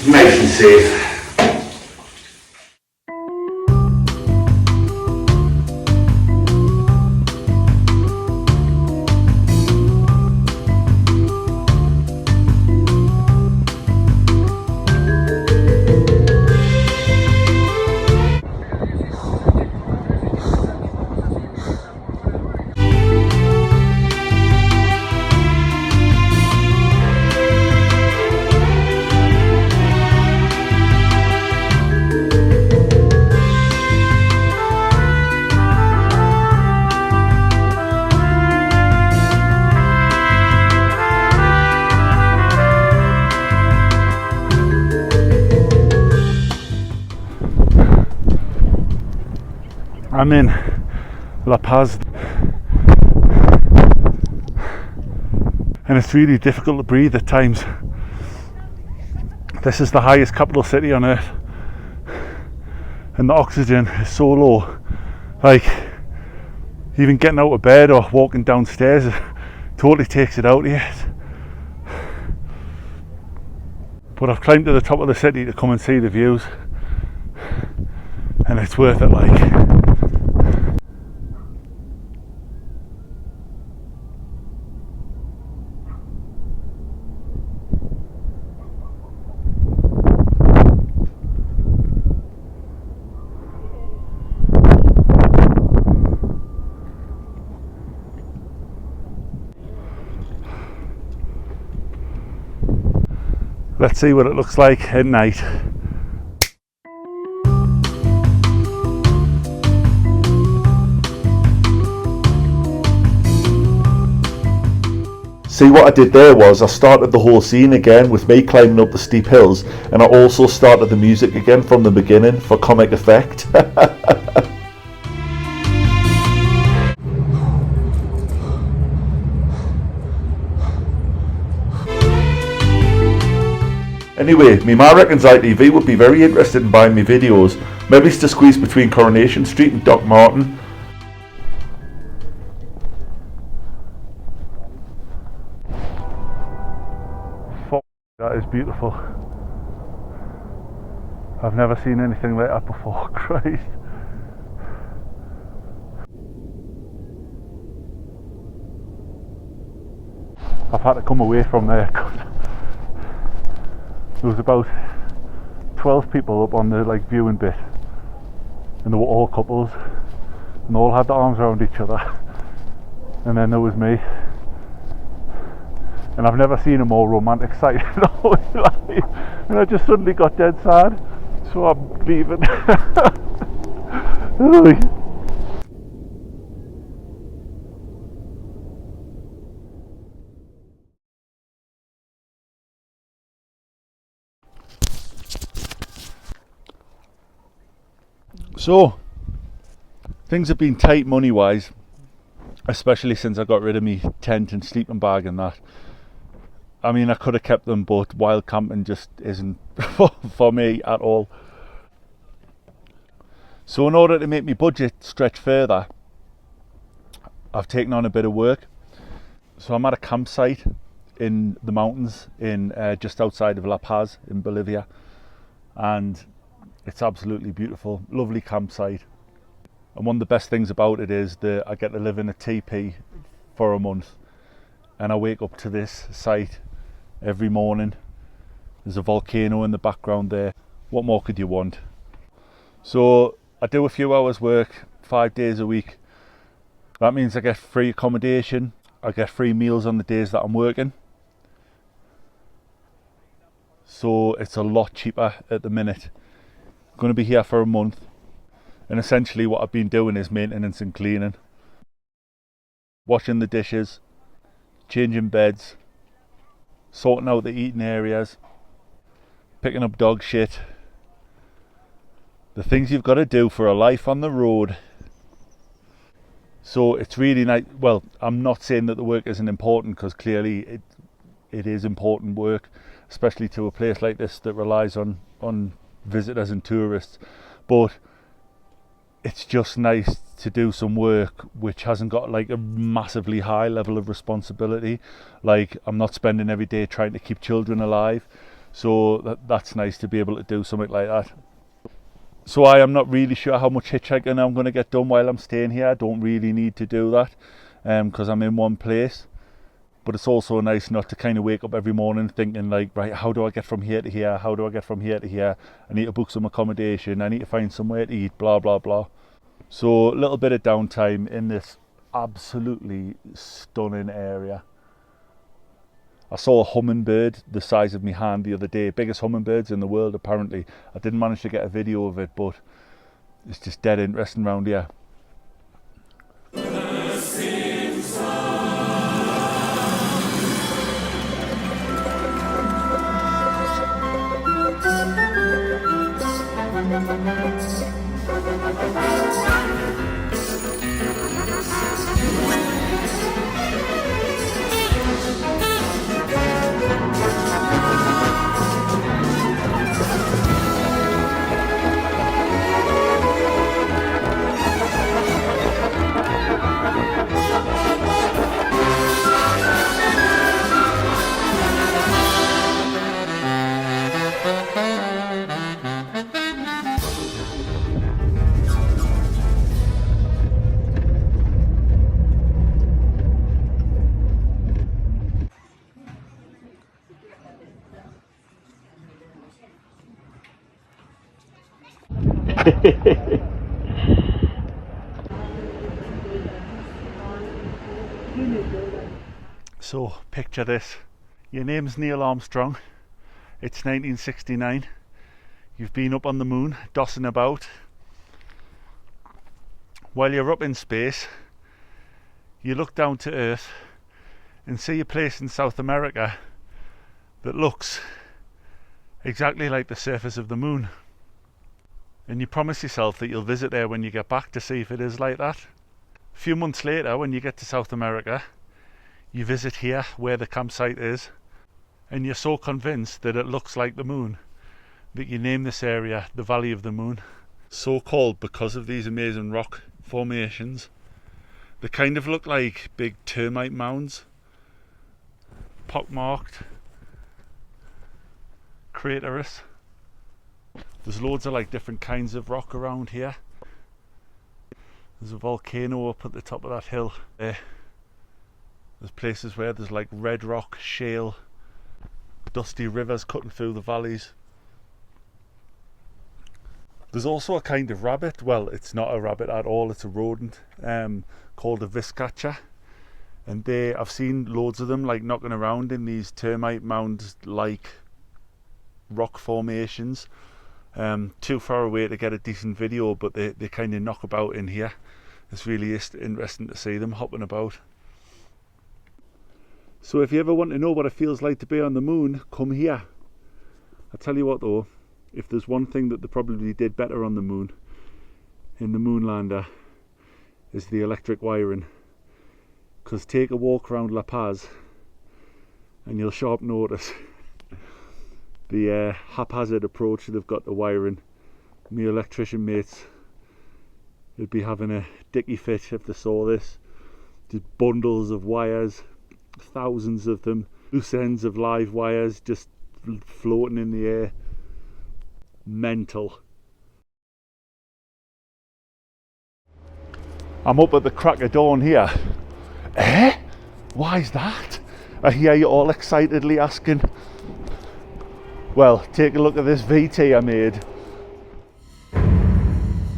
nice and safe. I'm in La Paz and it's really difficult to breathe at times. This is the highest capital city on earth and the oxygen is so low, like even getting out of bed or walking downstairs totally takes it out of you. But I've climbed to the top of the city to come and see the views and it's worth it. Like, let's see what it looks like at night. See, what I did there was I started the whole scene again with me climbing up the steep hills, and I also started the music again from the beginning for comic effect. Anyway, me ma reckons ITV would be very interested in buying me videos. Maybe it's to squeeze between Coronation Street and Doc Martin. Fuck, that is beautiful. I've never seen anything like that before. Christ. I've had to come away from there. There was about 12 people up on the viewing bit and they were all couples and they all had their arms around each other, and then there was me, and I've never seen a more romantic sight in all my life, and I just suddenly got dead sad, so I'm leaving. So, things have been tight money wise, especially since I got rid of me tent and sleeping bag and that. I mean, I could have kept them, but wild camping just isn't for me at all. So in order to make my budget stretch further, I've taken on a bit of work. So I'm at a campsite in the mountains in just outside of La Paz in Bolivia, and it's absolutely beautiful, lovely campsite. And one of the best things about it is that I get to live in a teepee for a month, and I wake up to this site every morning. There's a volcano in the background there. What more could you want? So I do a few hours work 5 days a week. That means I get free accommodation, I get free meals on the days that I'm working. So it's a lot cheaper at the minute. I'm going to be here for a month, and essentially what I've been doing is maintenance and cleaning, washing the dishes, changing beds, sorting out the eating areas, picking up dog shit, the things you've got to do for a life on the road. So it's really nice. Well, I'm not saying that the work isn't important, because clearly it is important work, especially to a place like this that relies on visitors and tourists, but it's just nice to do some work which hasn't got like a massively high level of responsibility. Like, I'm not spending every day trying to keep children alive, So that's nice to be able to do something like that. So I am not really sure how much hitchhiking I'm going to get done while I'm staying here. I don't really need to do that because I'm in one place. But it's also nice not to kind of wake up every morning thinking like, right, how do I get from here to here? How do I get from here to here? I need to book some accommodation. I need to find somewhere to eat, blah, blah, blah. So a little bit of downtime in this absolutely stunning area. I saw a hummingbird the size of my hand the other day, biggest hummingbirds in the world apparently. I didn't manage to get a video of it, but it's just dead interesting around here. So picture this, your name's Neil Armstrong, it's 1969, you've been up on the moon, dossing about. While you're up in space, you look down to Earth and see a place in South America that looks exactly like the surface of the moon. And you promise yourself that you'll visit there when you get back to see if it is like that. A few months later, when you get to South America, you visit here where the campsite is, and you're so convinced that it looks like the moon that you name this area the Valley of the Moon. So called because of these amazing rock formations. They kind of look like big termite mounds, pockmarked, craterous. There's loads of like different kinds of rock around here. There's a volcano up at the top of that hill there. There's places where there's like red rock, shale, dusty rivers cutting through the valleys. There's also a kind of rabbit, well it's not a rabbit at all, it's a rodent, called a viscacha. And I've seen loads of them like knocking around in these termite mound like rock formations. Too far away to get a decent video, but they kind of knock about in here. It's really interesting to see them hopping about. So if you ever want to know what it feels like to be on the moon, come here. I tell you what though, if there's one thing that they probably did better on the moon, in the Moonlander, is the electric wiring. Because take a walk around La Paz and you'll sharp notice the haphazard approach they've got to wiring. My electrician mates would be having a dicky fit if they saw this. Just bundles of wires, thousands of them, loose ends of live wires just floating in the air. Mental. I'm up at the crack of dawn here. Eh? Why is that? I hear you all excitedly asking. Well, take a look at this VT I made.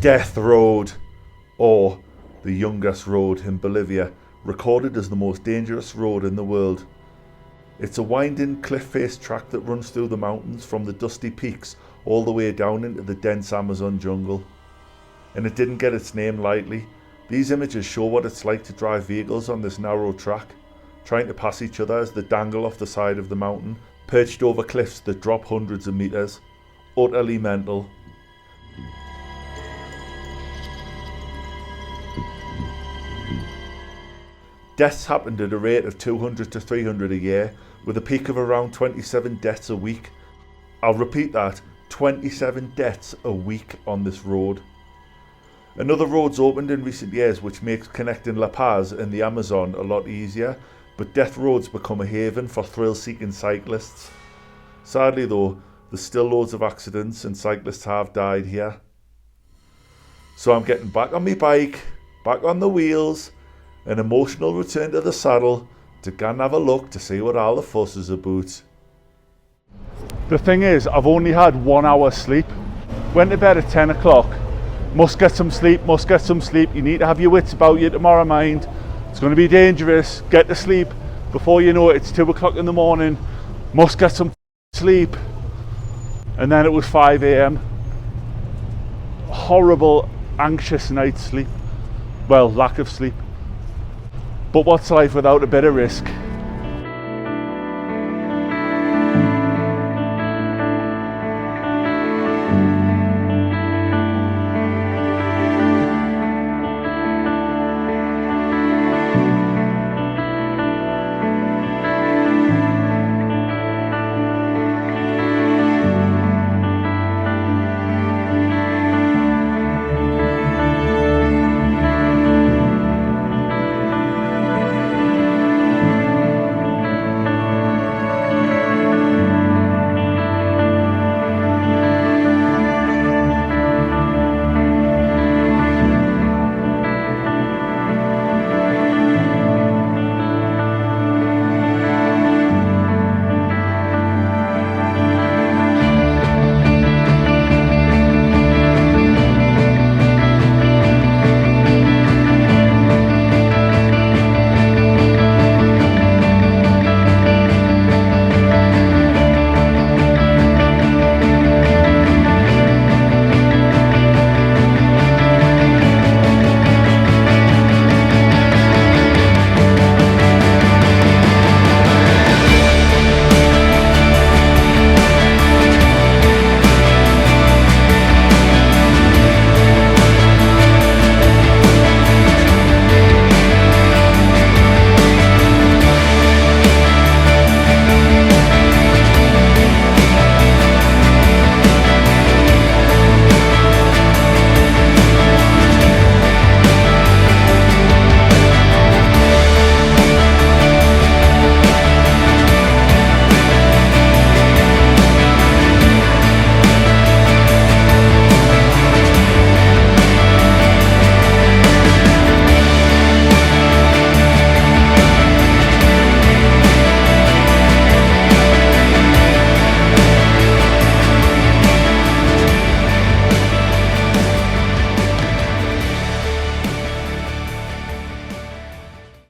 Death Road, or the youngest road in Bolivia, recorded as the most dangerous road in the world. It's a winding cliff-face track that runs through the mountains from the dusty peaks all the way down into the dense Amazon jungle. And it didn't get its name lightly. These images show what it's like to drive vehicles on this narrow track, trying to pass each other as they dangle off the side of the mountain, perched over cliffs that drop hundreds of meters. Utterly mental. Deaths happened at a rate of 200 to 300 a year, with a peak of around 27 deaths a week. I'll repeat that, 27 deaths a week on this road. Another road's opened in recent years which makes connecting La Paz and the Amazon a lot easier, but Death Road's become a haven for thrill-seeking cyclists. Sadly though, there's still loads of accidents and cyclists have died here. So I'm getting back on my bike, back on the wheels, an emotional return to the saddle to go and have a look to see what all the fuss is about. The thing is, I've only had 1 hour sleep. Went to bed at 10 o'clock. Must get some sleep, must get some sleep. You need to have your wits about you tomorrow, mind. It's going to be dangerous. Get to sleep. Before you know it, it's 2 o'clock in the morning. Must get some sleep. And then it was 5 a.m. Horrible, anxious night's sleep. Well, lack of sleep. But what's life without a bit of risk?